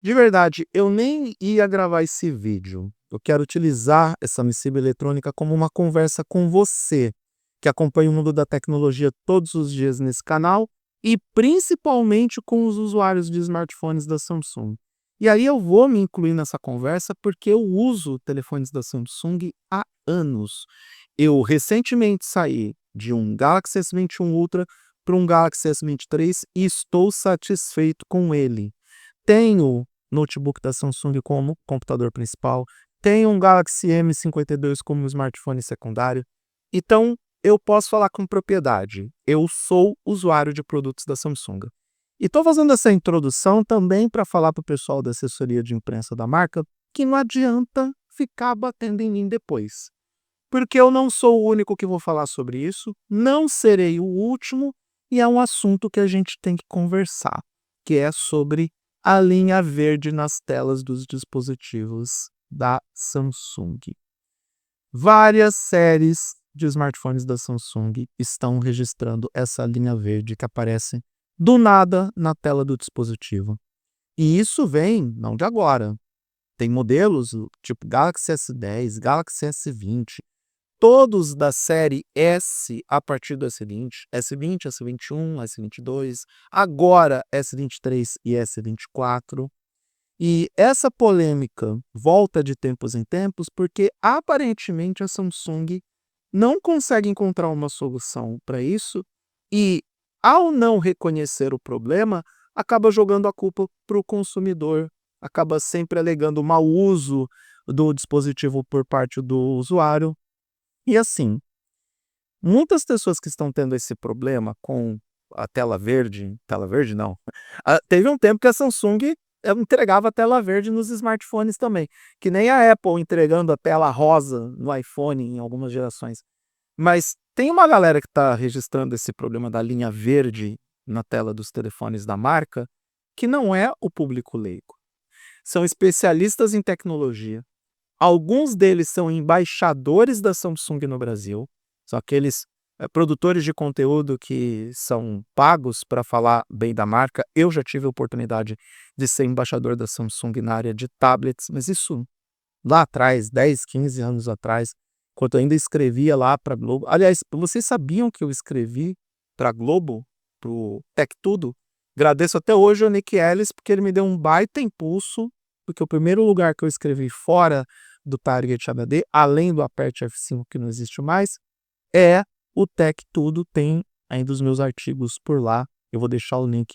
De verdade, eu nem ia gravar esse vídeo. Eu quero utilizar essa missiva eletrônica como uma conversa com você, que acompanha o mundo da tecnologia todos os dias nesse canal e principalmente com os usuários de smartphones da Samsung. E aí eu vou me incluir nessa conversa porque eu uso telefones da Samsung há anos. Eu recentemente saí de um Galaxy S21 Ultra para um Galaxy S23 e estou satisfeito com ele. Tenho notebook da Samsung como computador principal, tenho um Galaxy M52 como smartphone secundário, então eu posso falar com propriedade. Eu sou usuário de produtos da Samsung. E estou fazendo essa introdução também para falar para o pessoal da assessoria de imprensa da marca que não adianta ficar batendo em mim depois. Porque eu não sou o único que vou falar sobre isso, não serei o último, e é um assunto que a gente tem que conversar, que é sobre a linha verde nas telas dos dispositivos da Samsung. Várias séries de smartphones da Samsung estão registrando essa linha verde que aparece do nada na tela do dispositivo. E isso vem não de agora. Tem modelos tipo Galaxy S10, Galaxy S20, todos da série S a partir do S20, S20, S21, S22, agora S23 e S24. E essa polêmica volta de tempos em tempos porque aparentemente a Samsung não consegue encontrar uma solução para isso e, ao não reconhecer o problema, acaba jogando a culpa para o consumidor, acaba sempre alegando mau uso do dispositivo por parte do usuário. E assim, muitas pessoas que estão tendo esse problema com a tela verde não, teve um tempo que a Samsung entregava a tela verde nos smartphones também, que nem a Apple entregando a tela rosa no iPhone em algumas gerações. Mas tem uma galera que está registrando esse problema da linha verde na tela dos telefones da marca, que não é o público leigo. São especialistas em tecnologia. Alguns deles são embaixadores da Samsung no Brasil, são aqueles produtores de conteúdo que são pagos para falar bem da marca. Eu já tive a oportunidade de ser embaixador da Samsung na área de tablets, mas isso lá atrás, 10, 15 anos atrás, quando eu ainda escrevia lá para a Globo. Aliás, vocês sabiam que eu escrevi para a Globo, para o Tech Tudo? Agradeço até hoje ao Nick Ellis, porque ele me deu um baita impulso, porque o primeiro lugar que eu escrevi fora do Target HD, além do Aperte F5, que não existe mais, é o Tech Tudo. Tem ainda os meus artigos por lá. Eu vou deixar o link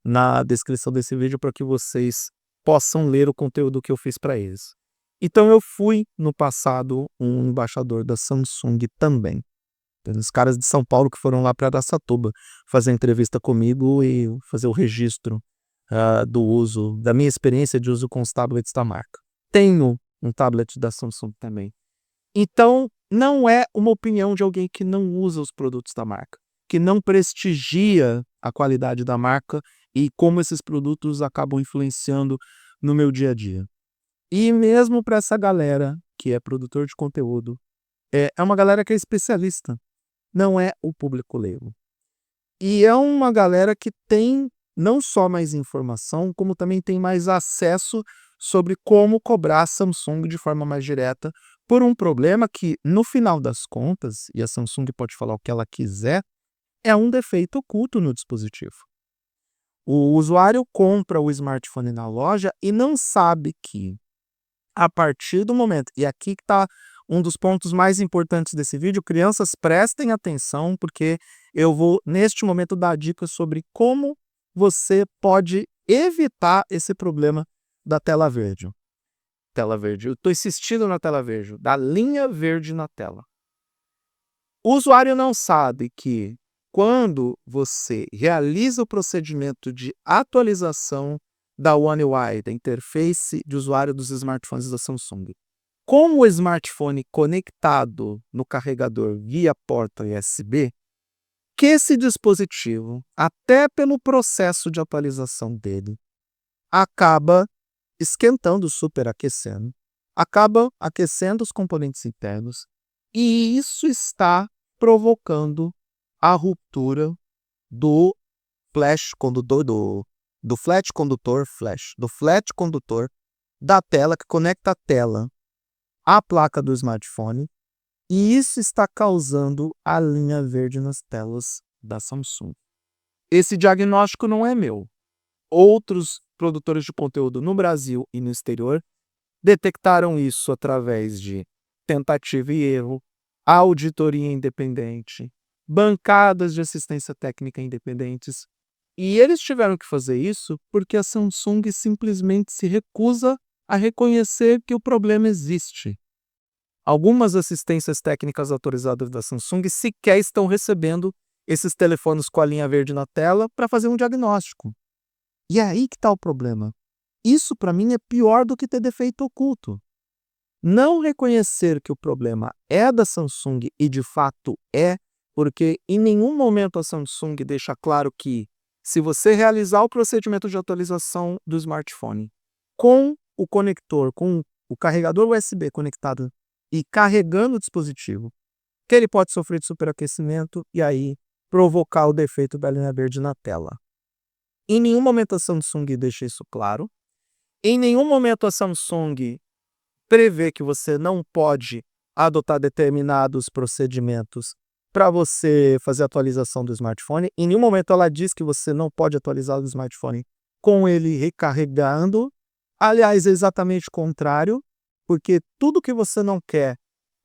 na descrição desse vídeo para que vocês possam ler o conteúdo que eu fiz para eles. Então eu fui, no passado, um embaixador da Samsung também. Tem os caras de São Paulo que foram lá para Araçatuba fazer entrevista comigo e fazer o registro do uso, da minha experiência de uso com os tablets da marca. Tenho um tablet da Samsung também. Então, não é uma opinião de alguém que não usa os produtos da marca, que não prestigia a qualidade da marca e como esses produtos acabam influenciando no meu dia a dia. E mesmo para essa galera que é produtor de conteúdo, é uma galera que é especialista, não é o público leigo. E é uma galera que tem não só mais informação, como também tem mais acesso sobre como cobrar a Samsung de forma mais direta por um problema que, no final das contas, e a Samsung pode falar o que ela quiser, é um defeito oculto no dispositivo. O usuário compra o smartphone na loja e não sabe que, a partir do momento, e aqui que está um dos pontos mais importantes desse vídeo, crianças prestem atenção, porque eu vou, neste momento, dar dicas sobre como você pode evitar esse problema da tela verde. Tela verde, eu estou insistindo na tela verde, da linha verde na tela. O usuário não sabe que, quando você realiza o procedimento de atualização da One UI, da interface de usuário dos smartphones da Samsung, com o smartphone conectado no carregador via porta USB, que esse dispositivo, até pelo processo de atualização dele, acaba esquentando, superaquecendo, acaba aquecendo os componentes internos, e isso está provocando a ruptura do flash condutor, do flat condutor, flash, do flat condutor da tela, que conecta a tela à placa do smartphone, e isso está causando a linha verde nas telas da Samsung. Esse diagnóstico não é meu. Outros produtores de conteúdo no Brasil e no exterior detectaram isso através de tentativa e erro, auditoria independente, bancadas de assistência técnica independentes. E eles tiveram que fazer isso porque a Samsung simplesmente se recusa a reconhecer que o problema existe. Algumas assistências técnicas autorizadas da Samsung sequer estão recebendo esses telefones com a linha verde na tela para fazer um diagnóstico. E é aí que está o problema. Isso, para mim, é pior do que ter defeito oculto. Não reconhecer que o problema é da Samsung, e de fato é, porque em nenhum momento a Samsung deixa claro que, se você realizar o procedimento de atualização do smartphone com o conector, com o carregador USB conectado e carregando o dispositivo, que ele pode sofrer de superaquecimento e aí provocar o defeito da linha verde na tela. Em nenhum momento a Samsung deixa isso claro. Em nenhum momento a Samsung prevê que você não pode adotar determinados procedimentos para você fazer a atualização do smartphone. Em nenhum momento ela diz que você não pode atualizar o smartphone com ele recarregando. Aliás, é exatamente o contrário, porque tudo que você não quer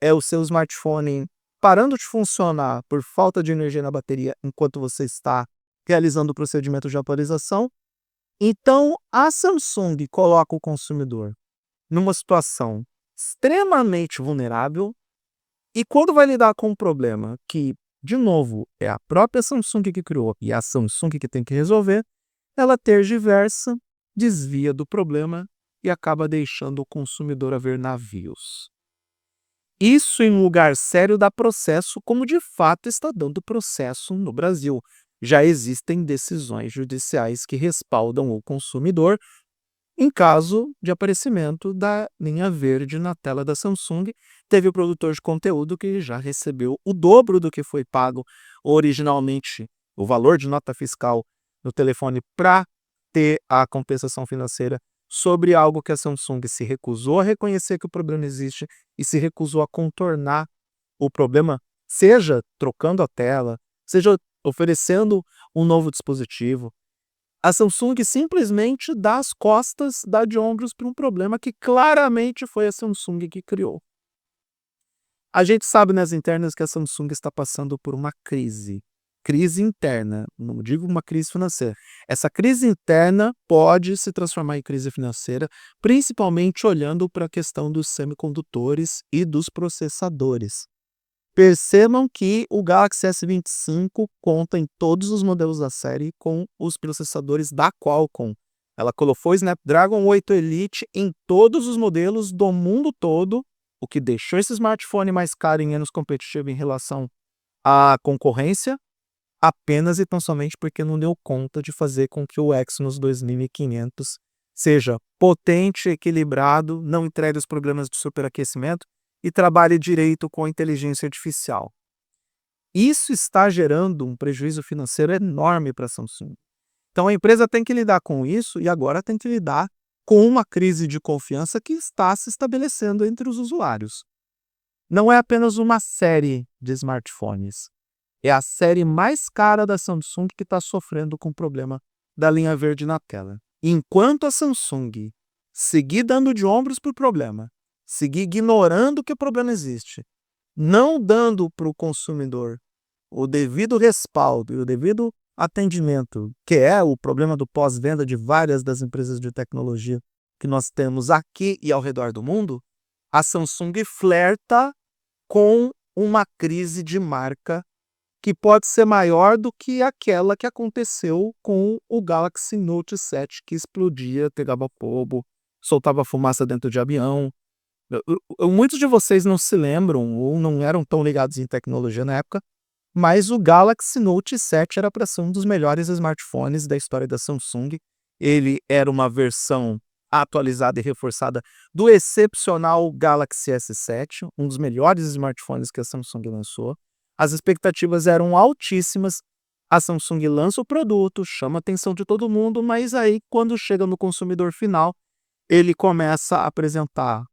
é o seu smartphone parando de funcionar por falta de energia na bateria enquanto você está realizando o procedimento de atualização. Então, a Samsung coloca o consumidor numa situação extremamente vulnerável, e quando vai lidar com um problema que, de novo, é a própria Samsung que criou e é a Samsung que tem que resolver, ela tergiversa, desvia do problema e acaba deixando o consumidor a ver navios. Isso em um lugar sério dá processo, como de fato está dando processo no Brasil. Já existem decisões judiciais que respaldam o consumidor em caso de aparecimento da linha verde na tela da Samsung. Teve o produtor de conteúdo que já recebeu o dobro do que foi pago originalmente, o valor de nota fiscal no telefone, para ter a compensação financeira sobre algo que a Samsung se recusou a reconhecer que o problema existe e se recusou a contornar o problema, seja trocando a tela, seja oferecendo um novo dispositivo. A Samsung simplesmente dá as costas, dá de ombros para um problema que claramente foi a Samsung que criou. A gente sabe nas internas que a Samsung está passando por uma crise interna, não digo uma crise financeira. Essa crise interna pode se transformar em crise financeira, principalmente olhando para a questão dos semicondutores e dos processadores. Percebam que o Galaxy S25 conta em todos os modelos da série com os processadores da Qualcomm. Ela colocou o Snapdragon 8 Elite em todos os modelos do mundo todo, o que deixou esse smartphone mais caro e menos competitivo em relação à concorrência, apenas e tão somente porque não deu conta de fazer com que o Exynos 2500 seja potente, equilibrado, não entregue os problemas de superaquecimento e trabalhe direito com a inteligência artificial. Isso está gerando um prejuízo financeiro enorme para a Samsung. Então a empresa tem que lidar com isso e agora tem que lidar com uma crise de confiança que está se estabelecendo entre os usuários. Não é apenas uma série de smartphones. É a série mais cara da Samsung que está sofrendo com o problema da linha verde na tela. Enquanto a Samsung seguir dando de ombros para o problema, seguir ignorando que o problema existe, não dando para o consumidor o devido respaldo e o devido atendimento, que é o problema do pós-venda de várias das empresas de tecnologia que nós temos aqui e ao redor do mundo, a Samsung flerta com uma crise de marca que pode ser maior do que aquela que aconteceu com o Galaxy Note 7, que explodia, pegava fogo, soltava fumaça dentro de avião. Muitos de vocês não se lembram ou não eram tão ligados em tecnologia na época, mas o Galaxy Note 7 era para ser um dos melhores smartphones da história da Samsung. Ele era uma versão atualizada e reforçada do excepcional Galaxy S7, um dos melhores smartphones que a Samsung lançou. As expectativas eram altíssimas, A Samsung lança o produto, chama a atenção de todo mundo, mas aí quando chega no consumidor final, ele começa a apresentar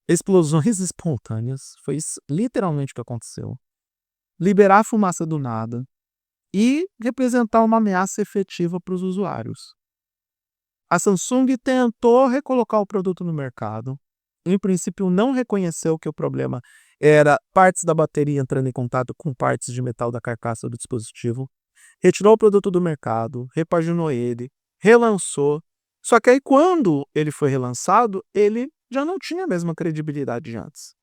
explosões espontâneas, foi isso literalmente o que aconteceu, liberar fumaça do nada e representar uma ameaça efetiva para os usuários. A Samsung tentou recolocar o produto no mercado. Em princípio, não reconheceu que o problema era partes da bateria entrando em contato com partes de metal da carcaça do dispositivo. Retirou o produto do mercado, repaginou ele, relançou. Só que aí, quando ele foi relançado, ele já não tinha a mesma credibilidade de antes.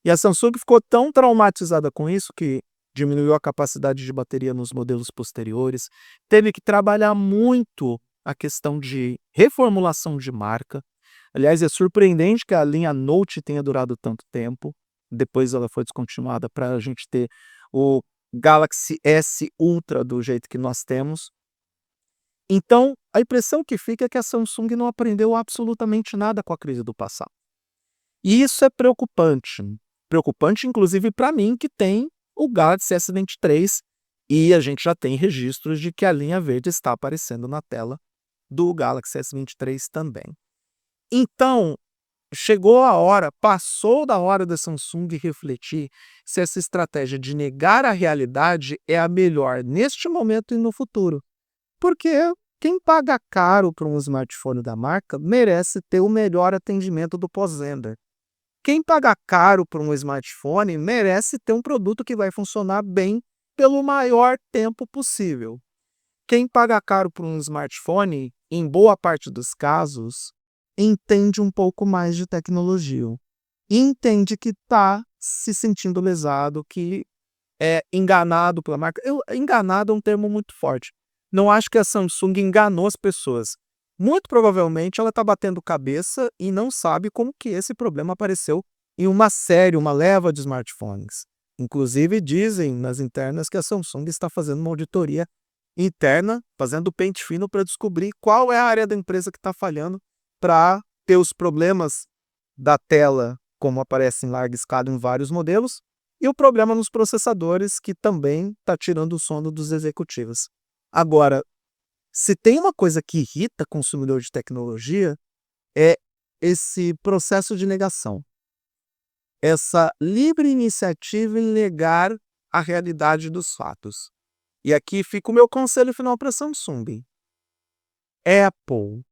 E a Samsung ficou tão traumatizada com isso que diminuiu a capacidade de bateria nos modelos posteriores, teve que trabalhar muito a questão de reformulação de marca. Aliás, é surpreendente que a linha Note tenha durado tanto tempo. Depois ela foi descontinuada para a gente ter o Galaxy S Ultra do jeito que nós temos. Então, a impressão que fica é que a Samsung não aprendeu absolutamente nada com a crise do passado. E isso é preocupante. Preocupante, inclusive, para mim, que tem o Galaxy S23 e a gente já tem registros de que a linha verde está aparecendo na tela do Galaxy S23 também. Então, chegou a hora, passou da hora da Samsung refletir se essa estratégia de negar a realidade é a melhor neste momento e no futuro. Porque quem paga caro por um smartphone da marca merece ter o melhor atendimento do pós-venda. Quem paga caro por um smartphone merece ter um produto que vai funcionar bem pelo maior tempo possível. Quem paga caro por um smartphone, em boa parte dos casos, entende um pouco mais de tecnologia. E entende que está se sentindo lesado, que é enganado pela marca. Enganado é um termo muito forte. Não acho que a Samsung enganou as pessoas. Muito provavelmente ela está batendo cabeça e não sabe como que esse problema apareceu em uma série, uma leva de smartphones. Inclusive dizem nas internas que a Samsung está fazendo uma auditoria interna, fazendo pente fino para descobrir qual é a área da empresa que está falhando para ter os problemas da tela, como aparece em larga escala em vários modelos, e o problema nos processadores, que também está tirando o sono dos executivos. Agora, se tem uma coisa que irrita consumidor de tecnologia, é esse processo de negação. Essa livre iniciativa em negar a realidade dos fatos. E aqui fica o meu conselho final para a Samsung. Apple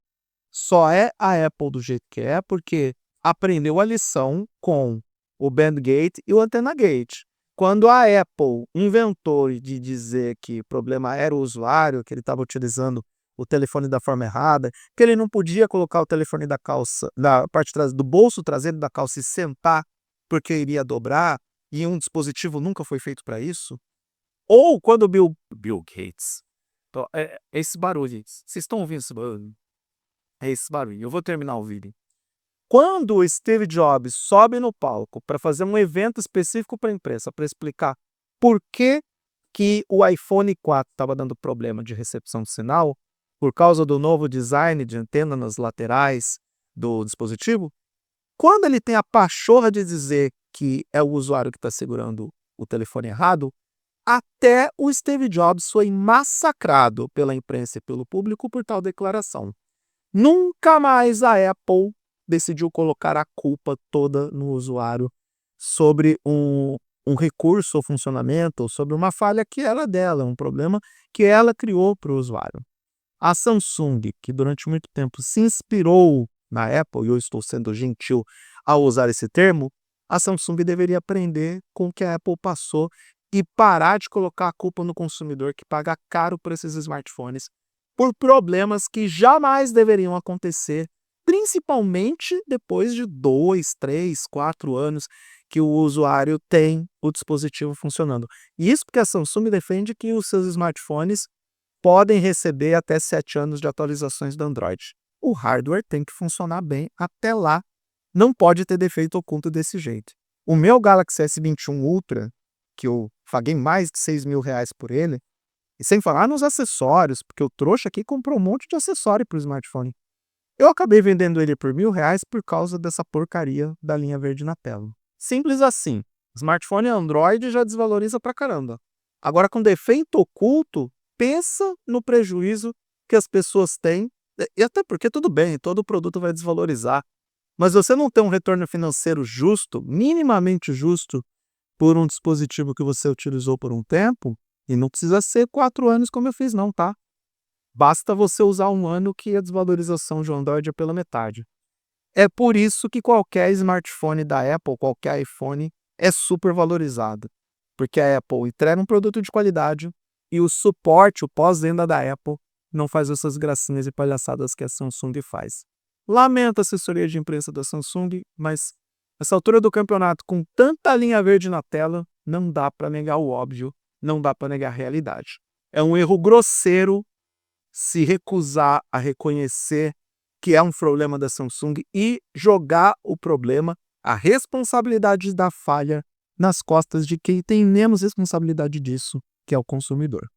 só é a Apple do jeito que é porque aprendeu a lição com o Bandgate e o AntennaGate. Quando a Apple inventou de dizer que o problema era o usuário, que ele estava utilizando o telefone da forma errada, que ele não podia colocar o telefone da calça, da parte do bolso traseiro da calça e sentar porque iria dobrar, e um dispositivo nunca foi feito para isso. Ou quando o Bill Gates, esse barulho, vocês estão ouvindo esse barulho? É esse barulho, eu vou terminar o vídeo. Quando o Steve Jobs sobe no palco para fazer um evento específico para a imprensa, para explicar por que o iPhone 4 estava dando problema de recepção de sinal, por causa do novo design de antena nas laterais do dispositivo, quando ele tem a pachorra de dizer que é o usuário que está segurando o telefone errado, até o Steve Jobs foi massacrado pela imprensa e pelo público por tal declaração. Nunca mais a Apple decidiu colocar a culpa toda no usuário sobre um recurso ou funcionamento, ou sobre uma falha que era dela, um problema que ela criou para o usuário. A Samsung, que durante muito tempo se inspirou na Apple, e eu estou sendo gentil ao usar esse termo, a Samsung deveria aprender com o que a Apple passou e parar de colocar a culpa no consumidor que paga caro por esses smartphones por problemas que jamais deveriam acontecer, principalmente depois de 2, 3, 4 anos que o usuário tem o dispositivo funcionando. E isso porque a Samsung defende que os seus smartphones podem receber até 7 anos de atualizações do Android. O hardware tem que funcionar bem até lá. Não pode ter defeito oculto desse jeito. O meu Galaxy S21 Ultra, que eu paguei mais de R$6.000 por ele, e sem falar nos acessórios, porque o trouxa aqui comprou um monte de acessório para o smartphone. Eu acabei vendendo ele por R$1.000 por causa dessa porcaria da linha verde na tela. Simples assim. Smartphone Android já desvaloriza pra caramba. Agora, com defeito oculto, pensa no prejuízo que as pessoas têm, e até porque tudo bem, todo produto vai desvalorizar, mas você não tem um retorno financeiro justo, minimamente justo, por um dispositivo que você utilizou por um tempo, e não precisa ser 4 anos como eu fiz não, tá? Basta você usar 1 ano que a desvalorização de um Android é pela metade. É por isso que qualquer smartphone da Apple, qualquer iPhone, é super valorizado. Porque a Apple entrega um produto de qualidade e o suporte, o pós-venda da Apple, não faz essas gracinhas e palhaçadas que a Samsung faz. Lamento a assessoria de imprensa da Samsung, mas nessa altura do campeonato, com tanta linha verde na tela, não dá para negar o óbvio, não dá para negar a realidade. É um erro grosseiro se recusar a reconhecer que é um problema da Samsung e jogar o problema, a responsabilidade da falha, nas costas de quem tem menos responsabilidade disso, que é o consumidor.